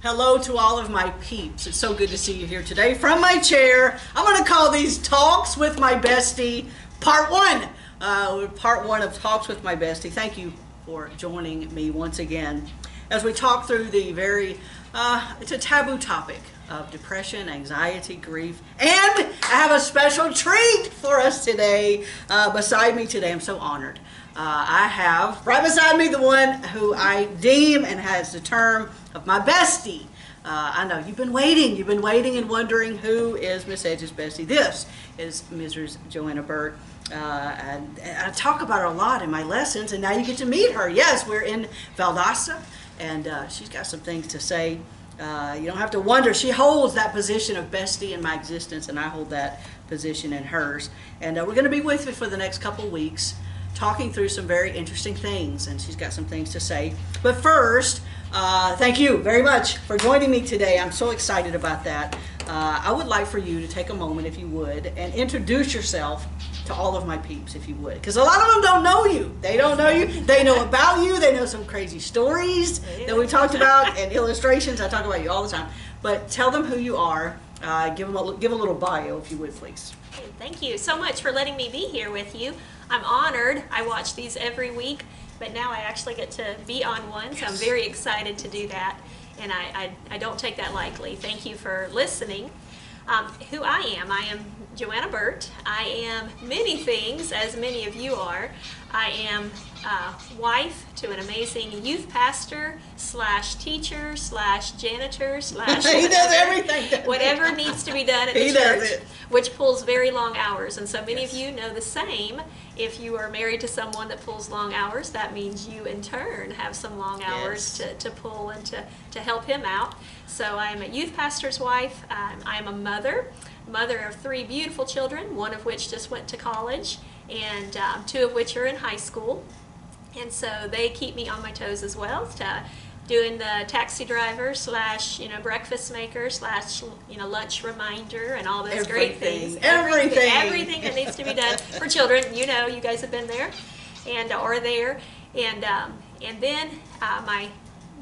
Hello to all of my peeps. It's so good to see you here today. From my chair, I'm going to call these Talks with My Bestie Part 1. Part 1 of Talks with My Bestie. Thank you for joining me once again as we talk through the it's a taboo topic of depression, anxiety, grief, and I have a special treat for us today. Beside me today, I'm so honored. I have right beside me the one who I deem and has the term of my bestie. I know you've been waiting and wondering who is Miss Edge's bestie. This is Mrs. Joanna Burt. And I talk about her a lot in my lessons, and now you get to meet her. Yes, we're in Valdosta, and she's got some things to say. You don't have to wonder. She holds that position of bestie in my existence, and I hold that position in hers. And we're going to be with you for the next couple weeks, talking through some very interesting things, and she's got some things to say. But first, thank you very much for joining me today. I'm so excited about that. I would like for you to take a moment, if you would, and introduce yourself to all of my peeps, if you would. Because a lot of them don't know you. They don't know you. They know about you. They know some crazy stories that we talked about and illustrations. I talk about you all the time. But tell them who you are. Give a little bio, if you would, please. Thank you so much for letting me be here with you. I'm honored. I watch these every week, but now I actually get to be on one, so I'm very excited to do that, and I don't take that lightly. Thank you for listening. Who I am Joanna Burt. I am many things, as many of you are. I am wife to an amazing youth pastor / teacher / janitor / he does everything. Whatever needs to be done at the church, which pulls very long hours. And so many of you know the same. If you are married to someone that pulls long hours, that means you in turn have some long hours to pull and to help him out. So I am a youth pastor's wife. I am a mother of 3 beautiful children, one of which just went to college, and 2 of which are in high school. And so they keep me on my toes as well, doing the taxi driver / breakfast maker / lunch reminder and all those great things. Everything that needs to be done for children. You guys have been there and are there. And then my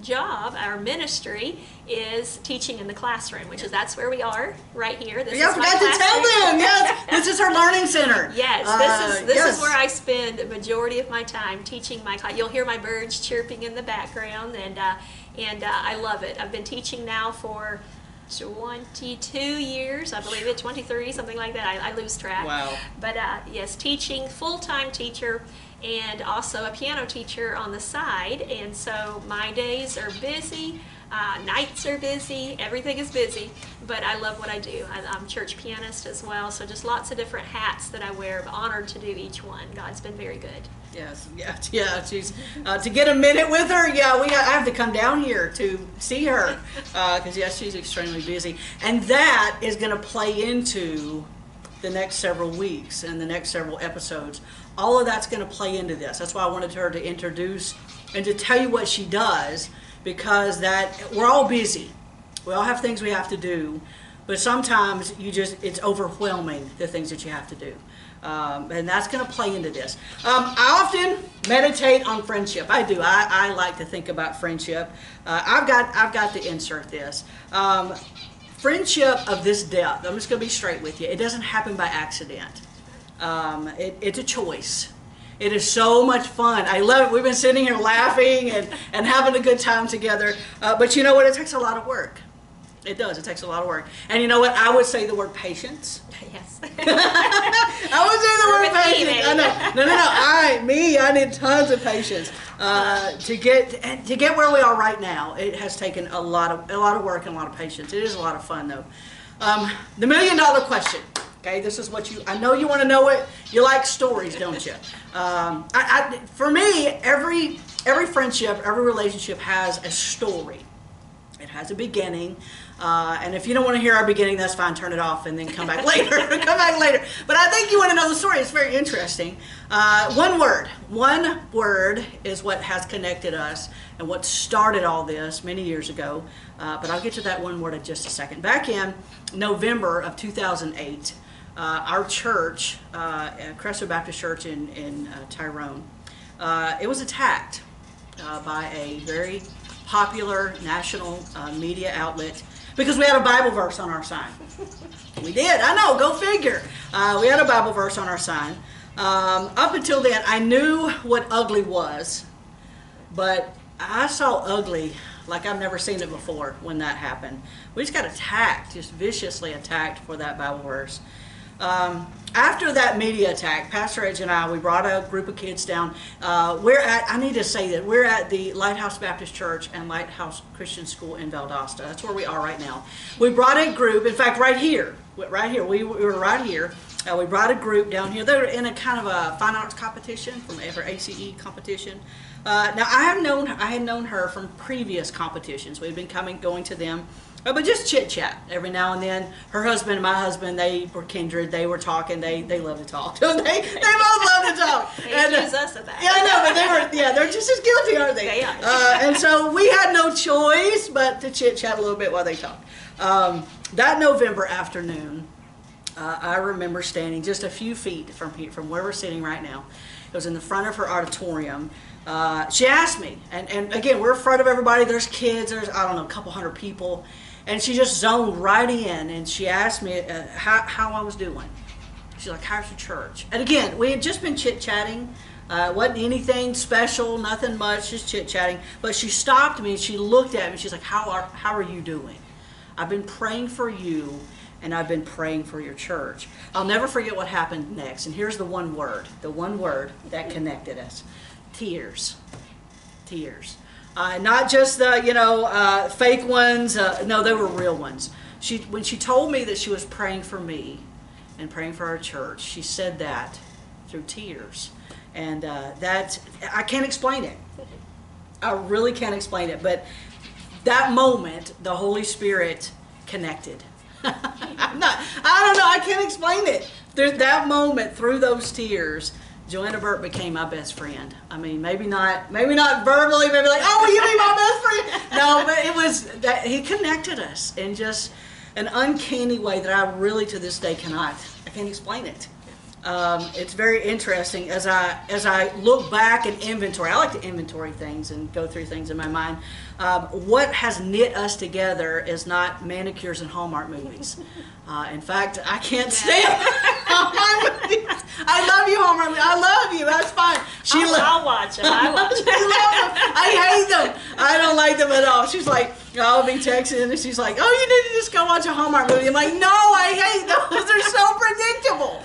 job, our ministry, is teaching in the classroom, that's where we are right here. This is my forgot to tell them. Yes, this is our learning center. Yes, this is where I spend the majority of my time teaching my class. You'll hear my birds chirping in the background, and I love it. I've been teaching now for 22 years, I believe it, 23, something like that. I lose track. Wow. But yes, teaching, full-time teacher, and also a piano teacher on the side. And so my days are busy, nights are busy, everything is busy, but I love what I do. I'm church pianist as well, so just lots of different hats that I wear. I'm honored to do each one. God's been very good. Yes, yeah. She's to get a minute with her. Yeah, I have to come down here to see her because yes, she's extremely busy, and that is going to play into the next several weeks and the next several episodes. All of that's going to play into this. That's why I wanted her to introduce and to tell you what she does, because we're all busy. We all have things we have to do, but sometimes it's overwhelming, the things that you have to do. And that's going to play into this. I often meditate on friendship. I do. I like to think about friendship. I've got to insert this. Friendship of this depth, I'm just going to be straight with you. It doesn't happen by accident. It's a choice. It is so much fun. I love it. We've been sitting here laughing and having a good time together. But you know what? It takes a lot of work. It does. It takes a lot of work. And you know what? I would say the word patience. Yes. I would say the word patience. I need tons of patience to get where we are right now. It has taken a lot of work and a lot of patience. It is a lot of fun though. The $1 million question. Okay, this is what I know you want to know it. You like stories, don't you? For me, every friendship, every relationship has a story. It has a beginning. And if you don't want to hear our beginning, that's fine. Turn it off and then come back later. But I think you want to know the story. It's very interesting. One word is what has connected us and what started all this many years ago. But I'll get to that one word in just a second. Back in November of 2008, our church, Crestwood Baptist Church in Tyrone, it was attacked by a very popular national media outlet because we had a Bible verse on our sign. We did. I know. Go figure. We had a Bible verse on our sign. Up until then, I knew what ugly was, but I saw ugly like I've never seen it before when that happened. We just got attacked, just viciously attacked for that Bible verse. After that media attack, Pastor Edge and I, we brought a group of kids down. I need to say that we're at the Lighthouse Baptist Church and Lighthouse Christian School in Valdosta. That's where we are right now. We brought a group, in fact, right here, we were right here. We brought a group down here. They were in a kind of a fine arts competition, for ACE competition. Now, I had known her from previous competitions. We'd been going to them. But just chit chat every now and then. Her husband and my husband, they were kindred. They were talking. They love to talk. They both love to talk. They accuse us of that. Yeah, I know, but they're just as guilty, aren't they? They are. And so we had no choice but to chit chat a little bit while they talked. That November afternoon, I remember standing just a few feet from where we're sitting right now. It was in the front of her auditorium. She asked me, and again, we're in front of everybody. There's kids. There's, I don't know, a couple hundred people. And she just zoned right in, and she asked me how I was doing. She's like, how's your church? And again, we had just been chit-chatting. Wasn't anything special, nothing much, just chit-chatting. But she stopped me, and she looked at me. She's like, how are you doing? I've been praying for you, and I've been praying for your church. I'll never forget what happened next. And here's the one word that connected us. Tears. Tears. Not just the fake ones. No, they were real ones. When she told me that she was praying for me and praying for our church, she said that through tears, and that I can't explain it. I really can't explain it. But that moment, the Holy Spirit connected. I don't know. I can't explain it. That moment, through those tears, Joanna Burt became my best friend. I mean, maybe not verbally, maybe like, oh, will you be my best friend? No, but it was that he connected us in just an uncanny way that I really to this day I can't explain it. It's very interesting as I look back and inventory. I like to inventory things and go through things in my mind. What has knit us together is not manicures and Hallmark movies. In fact, I can't stand Hallmark movies. I love you, Hallmark movies. I love you. That's fine. I'll watch them. I watch them. She loves them. I hate them. I don't like them at all. She's like, I'll be texting and she's like, oh, you need to just go watch a Hallmark movie. I'm like, no, I hate those. They're so predictable.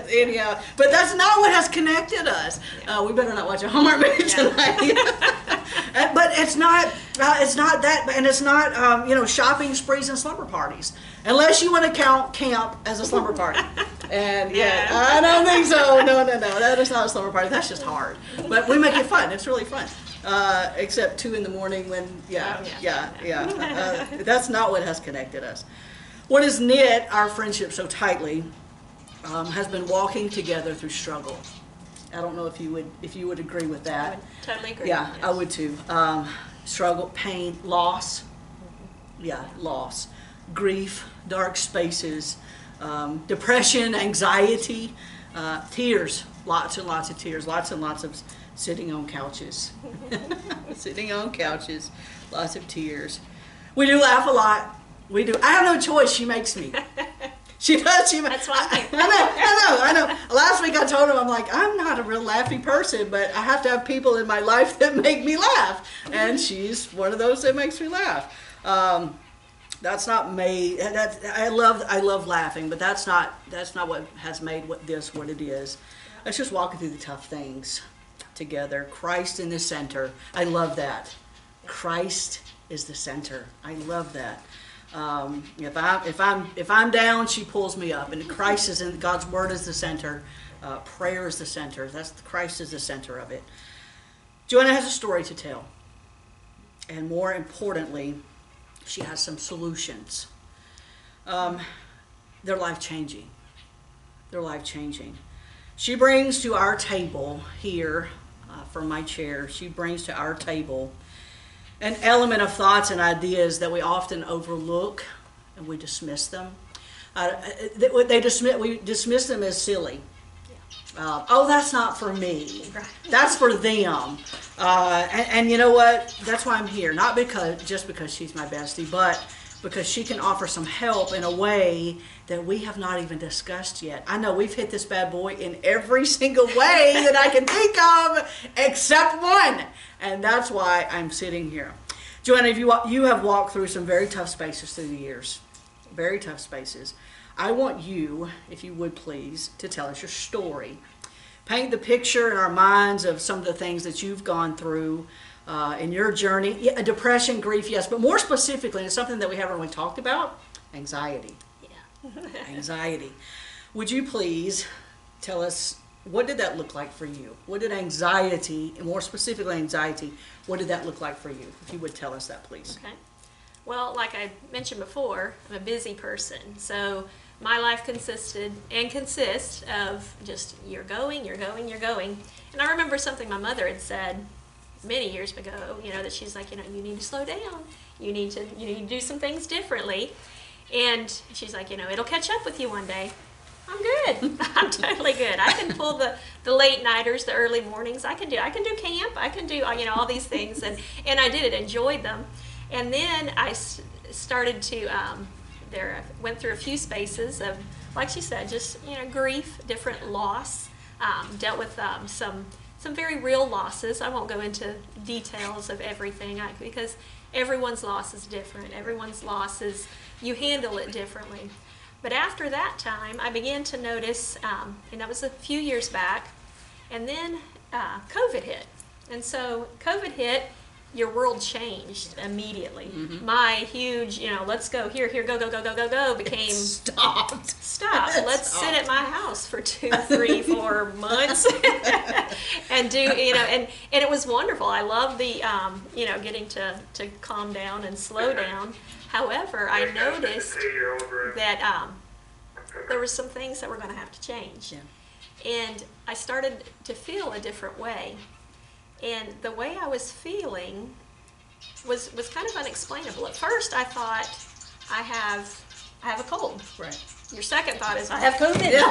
Anyhow, but that's not what has connected us. We better not watch a Hallmark movie tonight. But it's not that, and it's not shopping sprees and slumber parties, unless you want to count camp as a slumber party. And yeah, I don't think so. No, that is not a slumber party. That's just hard. But we make it fun. It's really fun. Except 2 a.m. when that's not what has connected us. What has knit our friendship so tightly has been walking together through struggle. I don't know if you would agree with that. I would totally agree. Yeah, yes. I would too. Struggle, pain, loss. Yeah, loss, grief, dark spaces, depression, anxiety, tears, lots and lots of tears, lots and lots of sitting on couches. Sitting on couches, lots of tears. We do laugh a lot. We do. I have no choice. She makes me. She does. That's why I'm here. I know. Last week I told him, I'm like, I'm not a real laughy person, but I have to have people in my life that make me laugh. And she's one of those that makes me laugh. That's not me. I love laughing, but that's not what has made what it is. Let's just walking through the tough things together. Christ in the center. I love that. Christ is the center. I love that. If I'm down, she pulls me up, and Christ is in God's word is the center. Prayer is the center. Christ is the center of it. Joanna has a story to tell, and more importantly, she has some solutions. They're life-changing. They're life-changing. She brings to our table here, from my chair, she brings to our table an element of thoughts and ideas that we often overlook and we dismiss them. We dismiss them as silly. Oh, that's not for me. That's for them. And you know what? That's why I'm here. Not just because she's my bestie, but because she can offer some help in a way that we have not even discussed yet. I know we've hit this bad boy in every single way that I can think of, except one. And that's why I'm sitting here. Joanna, you have walked through some very tough spaces through the years. Very tough spaces. I want you, if you would please, to tell us your story. Paint the picture in our minds of some of the things that you've gone through in your journey. Yeah, depression, grief, yes, but more specifically, and it's something that we haven't really talked about, anxiety. Yeah. Anxiety. Would you please tell us, what did that look like for you? What did anxiety, and more specifically anxiety, what did that look like for you? If you would tell us that, please. Okay. Well, like I mentioned before, I'm a busy person, so my life consists of just you're going. And I remember something my mother had said many years ago, that she's like, you need to slow down. You need to do some things differently. And she's like, it'll catch up with you one day. I'm good. I'm totally good. I can pull the late nighters, the early mornings. I can do camp. I can do, all these things. And I did it, enjoyed them. And then I started to, went through a few spaces of, like she said, just, grief, different loss, dealt with some very real losses. I won't go into details of everything because everyone's loss is different. Everyone's loss is, you handle it differently. But after that time, I began to notice, and that was a few years back, and then COVID hit. And so COVID hit, your world changed immediately. Mm-hmm. My huge, let's go here, go, became Stop. Let's sit at my house for 2, 3, 4 months and do, and it was wonderful. I love the, getting to calm down and slow down. However, I noticed that there were some things that were going to have to change. Yeah. And I started to feel a different way. And the way I was feeling was kind of unexplainable. At first, I thought, I have a cold. Right. Your second thought is, I have COVID. Yeah.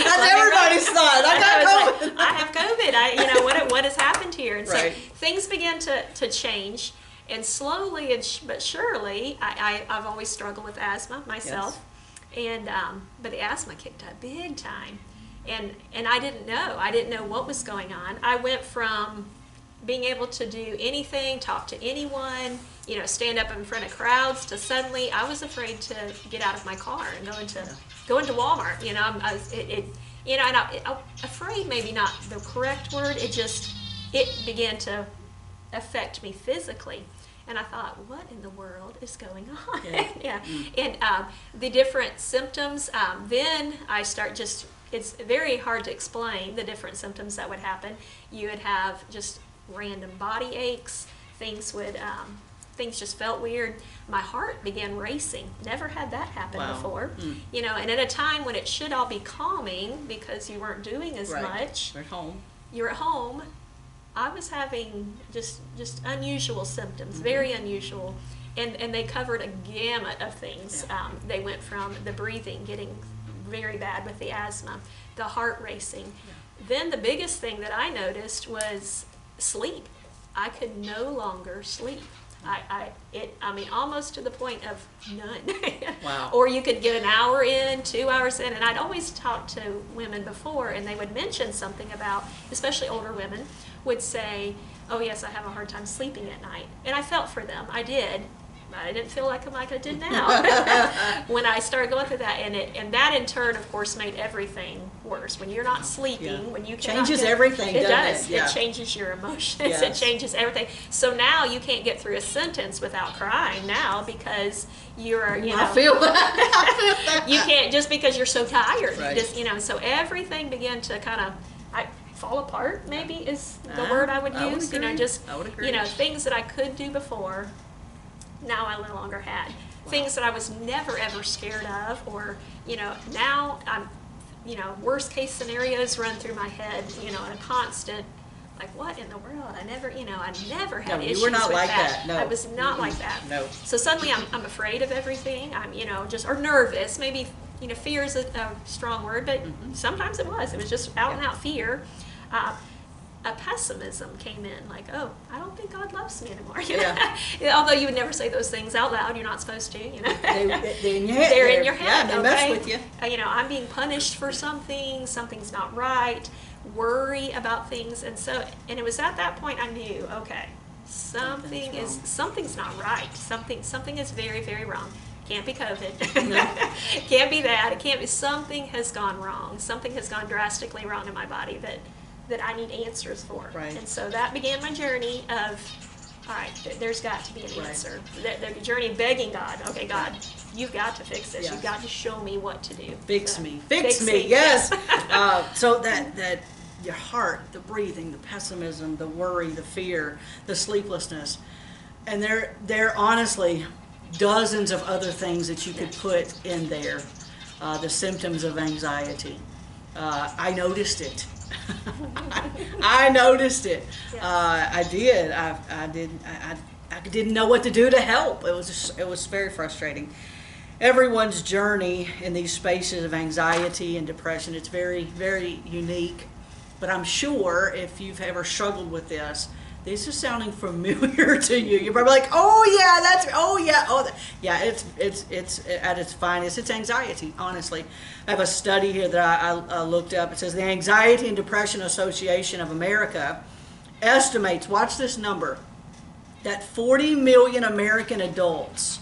That's everybody's thought. I got COVID. I have COVID. What has happened here? And right. So things began to change. And slowly but surely, I've always struggled with asthma myself. Yes. And but the asthma kicked up big time. And I didn't know what was going on. I went from being able to do anything, talk to anyone, stand up in front of crowds, to suddenly I was afraid to get out of my car and go into Walmart. Afraid maybe not the correct word. It began to affect me physically. And I thought, what in the world is going on? Yeah. Yeah. Mm. And the different symptoms, then I start it's very hard to explain the different symptoms that would happen. You would have just random body aches. Things just felt weird. My heart began racing. Never had that happen before. Mm. And at a time when it should all be calming because you weren't doing as much. You're at home. You're at home. I was having just unusual symptoms, mm-hmm. very unusual. And they covered a gamut of things. Yeah. They went from the breathing getting very bad with the asthma, the heart racing. Yeah. Then the biggest thing that I noticed was sleep. I could no longer sleep. Almost to the point of none. Wow. Or you could get an hour in, 2 hours in, and I'd always talked to women before, and they would mention something about, especially older women, would say, oh yes, I have a hard time sleeping at night. And I felt for them. I did. I didn't feel like I did now when I started going through that, and that in turn, of course, made everything worse. When you're not sleeping, when you changes everything. It does. It? Yeah. It changes your emotions. Yes. It changes everything. So now you can't get through a sentence without crying now because you're I feel that. You can't just because you're so tired. Right. So everything began to kind of fall apart. Maybe is the word I would use. I would agree. Things that I could do before. Now I no longer had. Wow. Things that I was never ever scared of, or now I'm, worst case scenarios run through my head, in a constant, like what in the world? I never had issues you were not with like that. No, I was not mm-hmm. like that. No. So suddenly I'm afraid of everything. I'm or nervous. Maybe fear is a strong word, but mm-hmm. sometimes it was. It was just out and out fear. a pessimism came in, like, oh, I don't think God loves me anymore. Although you would never say those things out loud, you're not supposed to. They're in your head. They're in your head. Yeah, they mess with you. I'm being punished for something. Something's not right. Worry about things, and it was at that point I knew, okay, something's not right. Something is very, very wrong. Can't be COVID. No. Can't be that. It can't be. Something has gone wrong. Something has gone drastically wrong in my body that I need answers for. Right. And so that began my journey of, all right, there's got to be an answer. The journey of begging God, okay, God, you've got to fix this. Yes. You've got to show me what to do. Fix me, yes. So that your heart, the breathing, the pessimism, the worry, the fear, the sleeplessness, and there honestly dozens of other things that you could put in there. The symptoms of anxiety. I noticed it. I noticed it. Yes. I did. I didn't know what to do to help. It was very frustrating. Everyone's journey in these spaces of anxiety and depression, it's very, very unique. But I'm sure if you've ever struggled with this is sounding familiar to you. You're probably like, it's at its finest. It's anxiety, honestly. I have a study here that I looked up. It says the Anxiety and Depression Association of America estimates, watch this number, that 40 million American adults,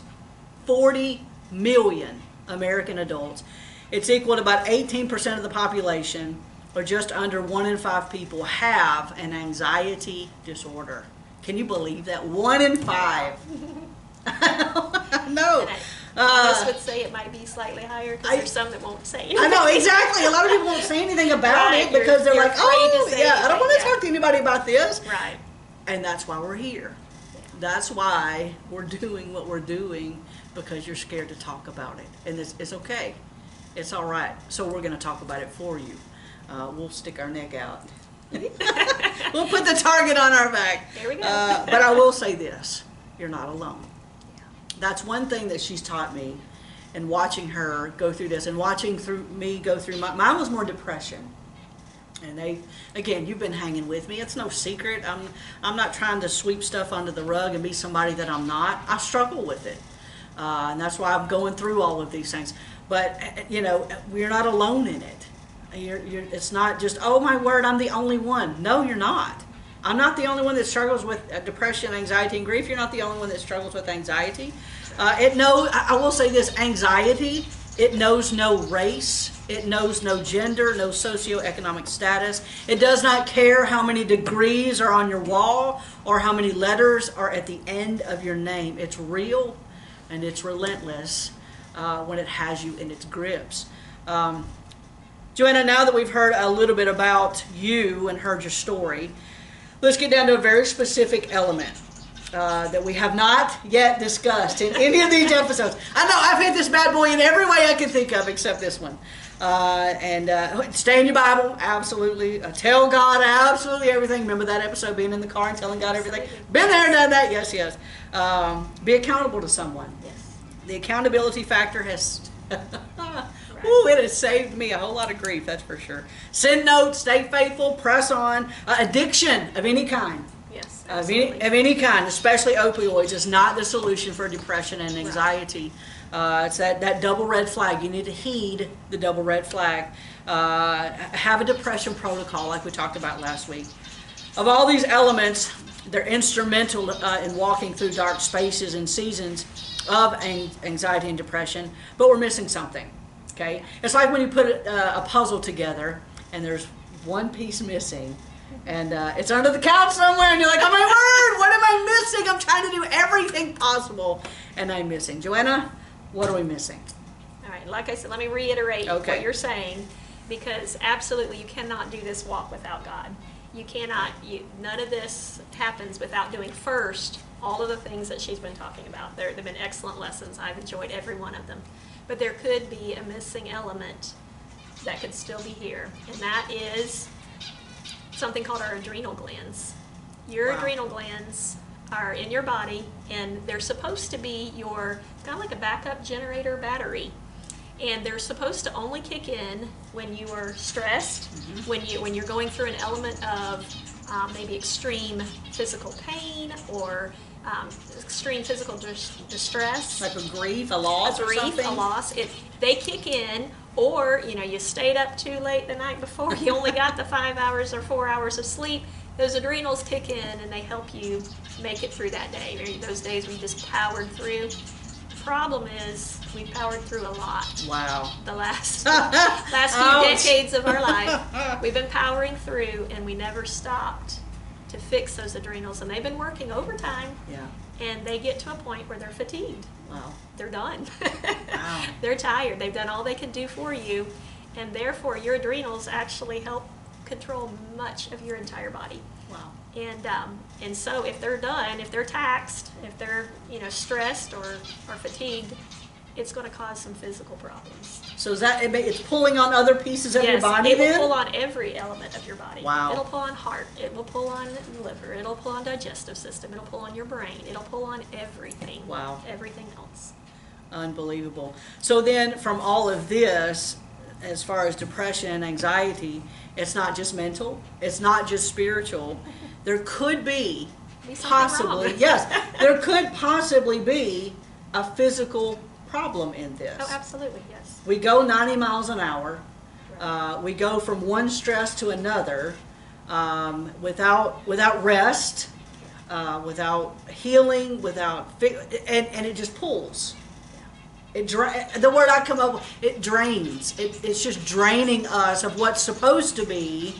40 million American adults, it's equal to about 18% of the population, or just under 1 in 5 people have an anxiety disorder. Can you believe that? 1 in 5. No. I would say it might be slightly higher because there's some that won't say anything. I know, exactly. A lot of people won't say anything about it because they're like, I don't want to talk to anybody about this. Right. And that's why we're here. That's why we're doing what we're doing, because you're scared to talk about it. And it's okay. It's all right. So we're going to talk about it for you. We'll stick our neck out. We'll put the target on our back. There we go. But I will say this, you're not alone. That's one thing that she's taught me, and watching her go through this and watching me go through mine was more depression. And again, you've been hanging with me. It's no secret. I'm not trying to sweep stuff under the rug and be somebody that I'm not. I struggle with it. And that's why I'm going through all of these things. But, we're not alone in it. It's not just, oh my word, I'm the only one. No, you're not. I'm not the only one that struggles with depression, anxiety, and grief. You're not the only one that struggles with anxiety. I will say this, anxiety, it knows no race. It knows no gender, no socioeconomic status. It does not care how many degrees are on your wall or how many letters are at the end of your name. It's real and it's relentless when it has you in its grips. Joanna, now that we've heard a little bit about you and heard your story, let's get down to a very specific element that we have not yet discussed in any of these episodes. I know I've hit this bad boy in every way I can think of except this one. Stay in your Bible, absolutely. Tell God absolutely everything. Remember that episode, being in the car and telling God everything? Been there and done that, yes. Be accountable to someone. Yes. The accountability factor has... Ooh, it has saved me a whole lot of grief, that's for sure. Send notes, stay faithful, press on. Addiction of any kind. Yes, of any kind, especially opioids, is not the solution for depression and anxiety. It's that double red flag. You need to heed the double red flag. Have a depression protocol like we talked about last week. Of all these elements, they're instrumental in walking through dark spaces and seasons of anxiety and depression, but we're missing something. Okay, it's like when you put a puzzle together and there's one piece missing, and it's under the couch somewhere, and you're like, oh my word, what am I missing? I'm trying to do everything possible, and I'm missing. Joanna, what are we missing? All right, like I said, let me reiterate what you're saying, because absolutely you cannot do this walk without God. You cannot, none of this happens without doing first all of the things that she's been talking about. They've been excellent lessons. I've enjoyed every one of them. But there could be a missing element that could still be here, and that is something called our adrenal glands. Your adrenal glands are in your body, and they're supposed to be your, kind of like a backup generator battery. And they're supposed to only kick in when you are stressed, when you're going through an element of maybe extreme physical pain or extreme physical distress. Like a grief, a loss, or something? A loss. They kick in, or you stayed up too late the night before. You only got the 5 hours or 4 hours of sleep. Those adrenals kick in and they help you make it through that day. Those days we just powered through. The problem is we powered through a lot. Wow. The last few decades of our life, we've been powering through, and we never stopped to fix those adrenals. And they've been working overtime. Yeah. And they get to a point where they're fatigued. Wow. They're done. Wow. They're tired. They've done all they can do for you, and therefore your adrenals actually help control much of your entire body. Wow. And so if they're done, if they're taxed, if they're stressed or fatigued, it's going to cause some physical problems. So is that it's pulling on other pieces of your body? Yes, it then? will pull on every element of your body. Wow. It'll pull on heart. It will pull on liver. It'll pull on digestive system. It'll pull on your brain. It'll pull on everything. Wow. Everything else. Unbelievable. So then, from all of this, as far as depression and anxiety, it's not just mental. It's not just spiritual. There could be possibly, yes, there could possibly be a physical problem in this. Oh, absolutely, yes. We go 90 miles an hour. We go from one stress to another without rest, without healing, and it just pulls. The word I come up with, it drains. It's just draining us of what's supposed to be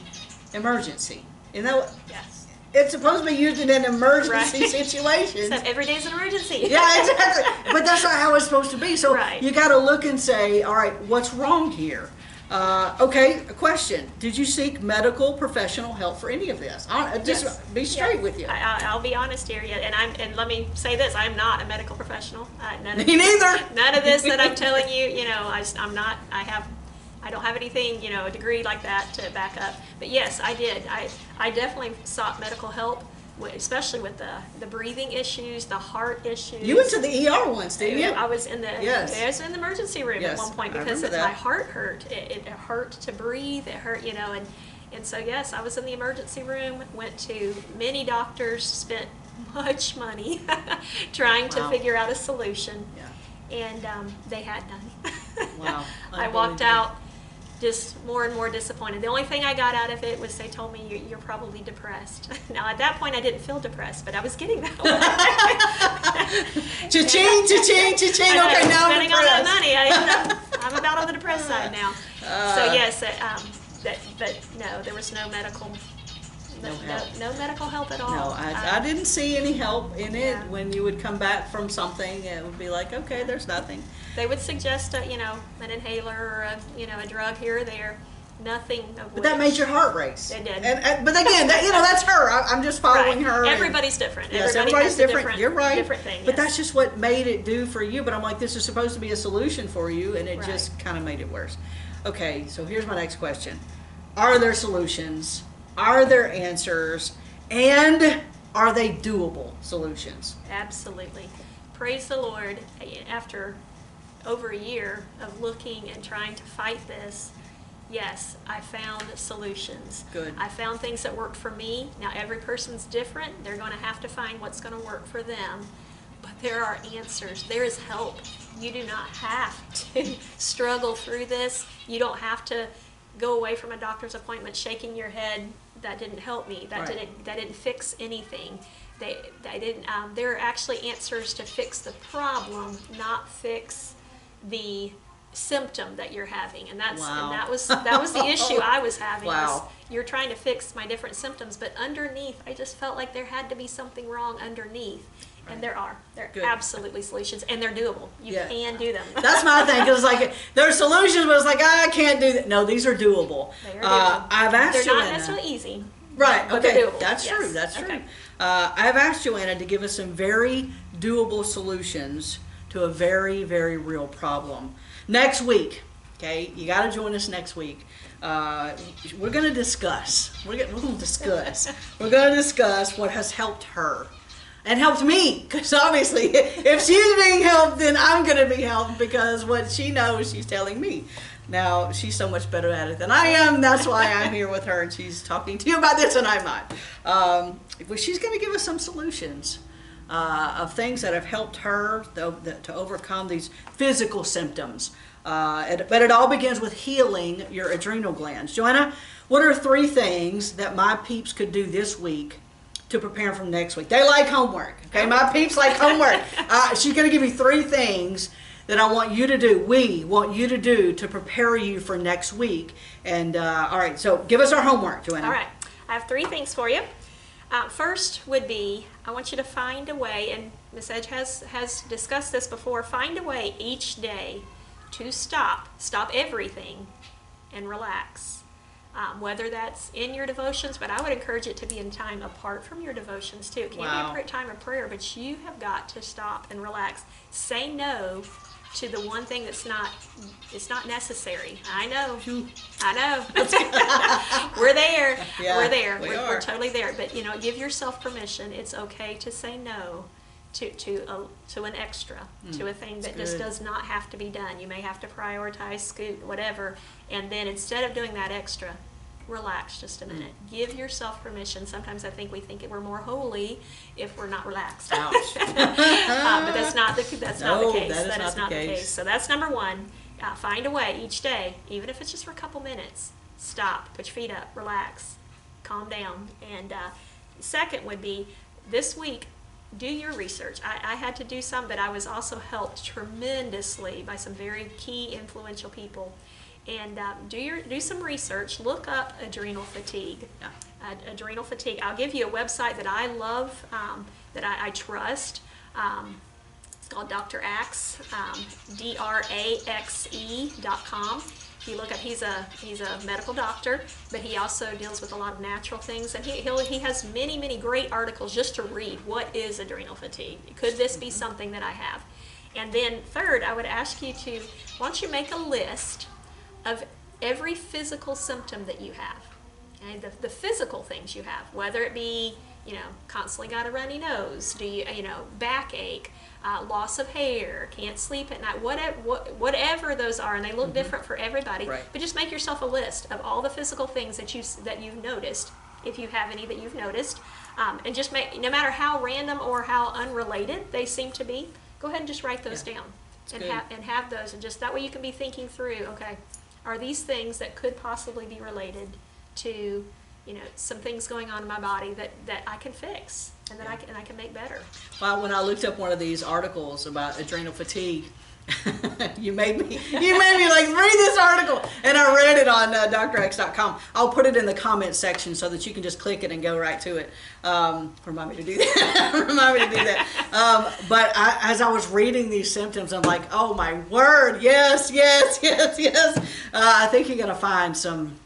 emergency. You know, Yes. it's supposed to be used in an emergency situation. So every day's an emergency. Yeah, exactly. But that's not how it's supposed to be. So Right. you got to look and say, all right, what's wrong here? Okay, a question. Did you seek medical professional help for any of this? Just Yes. be straight with you. I'll be honest here, and let me say this: I'm not a medical professional. None of Me neither. None of this that I'm telling you, I'm not. I don't have anything, a degree like that to back up. But yes, I did. I definitely sought medical help, especially with the breathing issues, the heart issues. You went to the ER once, didn't you? I was in the Yes. I was in the emergency room Yes, at one point I because remember my that. heart hurt. It hurt to breathe. It hurt, and so yes, I was in the emergency room. Went to many doctors, spent much money trying to Wow. figure out a solution, Yeah. and they had none. Wow. I walked out just more and more disappointed. The only thing I got out of it was they told me you're probably depressed. Now at that point I didn't feel depressed, but I was getting that way. Cha-ching, cha-ching, cha-ching. Okay, now I'm spending all that depressed. money, I'm about on the depressed side now. So yes, but no, there was no medical. No medical help at all. No, I didn't see any help in it. Yeah. When you would come back from something, it would be like, okay, there's nothing. They would suggest an inhaler or a drug here or there. Nothing of But that made your heart race. It did. But again, that's her. I'm just following her. and- Everybody's different. Yes, Everybody everybody's has a different. You're right. Different thing. But yes. that's just what made it do for you. But I'm like, this is supposed to be a solution for you, and it Right. just kind of made it worse. Okay, so here's my next question. Are there solutions? Are there answers? And are they doable solutions? Absolutely. Praise the Lord. After over a year of looking and trying to fight this, yes, I found solutions. Good. I found things that worked for me. Now, every person's different. They're going to have to find what's going to work for them. But there are answers. There is help. You do not have to struggle through this. You don't have to go away from a doctor's appointment shaking your head. That didn't help me. That Right. didn't fix anything. They didn't. There are actually answers to fix the problem, not fix the symptom that you're having. And that's Wow. and that was the issue I was having. Wow. Was you're trying to fix my different symptoms, but underneath, I just felt like there had to be something wrong underneath. And there are. There Good. are absolutely solutions, and they're doable. You Yeah. can do them. That's my thing, because like there are solutions, but it's like I can't do that. No, these are doable. They are doable. I've asked They're not Joanna. necessarily easy. Right. but Okay. they're doable. That's Yes. true. That's true. Okay. I've asked Joanna to give us some very doable solutions to a very, very real problem. Next week, okay, you got to join us next week. We're going to discuss. We're going to discuss. We're going to discuss what has helped her. And helped me, because obviously, if she's being helped, then I'm going to be helped because what she knows, she's telling me. Now, she's so much better at it than I am. That's why I'm here with her, and she's talking to you about this, and I'm not. But she's going to give us some solutions of things that have helped her to overcome these physical symptoms. But it all begins with healing your adrenal glands. Joanna, what are 3 things that my peeps could do this week to prepare for next week? They like homework. Okay, my peeps like homework. She's going to give me 3 things that I want you to do, we want you to do to prepare you for next week. And all right, so give us our homework, Joanna. All right, I have 3 things for you. First would be, I want you to find a way, and Ms. Edge has discussed this before, find a way each day to stop everything and relax. Whether that's in your devotions, but I would encourage it to be in time apart from your devotions too. It can't be a time of prayer, but you have got to stop and relax. Say no to the one thing it's not necessary. I know. We're there. Yeah, we're there. We're totally there. But give yourself permission. It's okay to say no to an extra, to a thing that just does not have to be done. You may have to prioritize, scoot, whatever, and then instead of doing that extra, relax just a minute. Give yourself permission. Sometimes I think we think we're more holy if we're not relaxed. Ouch. But that's not the case. That is not the case. So that's number 1. Find a way each day, even if it's just for a couple minutes. Stop, put your feet up, relax, calm down. And second would be this week, do your research. I had to do some, but I was also helped tremendously by some very key influential people. And do some research. Look up adrenal fatigue. Yeah. Adrenal fatigue. I'll give you a website that I love, that I trust. It's called Dr. Axe, DRAXE.com. If you look up, he's a medical doctor, but he also deals with a lot of natural things, and he has many great articles just to read. What is adrenal fatigue? Could this be something that I have? And then third, I would ask you to, why don't you make a list of every physical symptom that you have, okay? The physical things you have, whether it be constantly got a runny nose, backache, loss of hair, can't sleep at night, whatever those are, and they look different for everybody. Right. But just make yourself a list of all the physical things that you've noticed, if you have any that you've noticed, and just no matter how random or how unrelated they seem to be, go ahead and just write those down and have those, and just that way you can be thinking through, okay, are these things that could possibly be related to some things going on in my body that I can fix and that I can make better. Well, when I looked up one of these articles about adrenal fatigue, you made me like read this article, and I read it on drx.com. I'll put it in the comment section so that you can just click it and go right to it. Remind me to do that. But as I was reading these symptoms, I'm like, oh my word, yes. I think you're gonna find some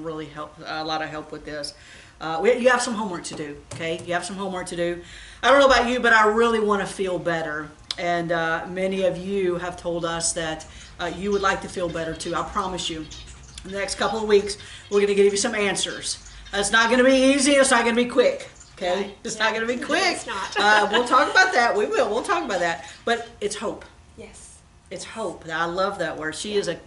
really a lot of help with this. You have some homework to do, okay? You have some homework to do. I don't know about you, but I really want to feel better. And many of you have told us that you would like to feel better too. I promise you, in the next couple of weeks, we're going to give you some answers. It's not going to be easy. It's not going to be quick, okay? Right. It's not going to be quick. It's not. We'll talk about that. We will. We'll talk about that. But it's hope. Yes. It's hope. I love that word. She's the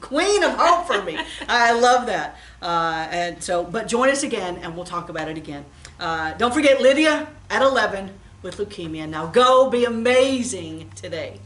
queen of hope for me. I love that. But join us again, and we'll talk about it again. Don't forget Lydia at 11 with leukemia. Now go be amazing today.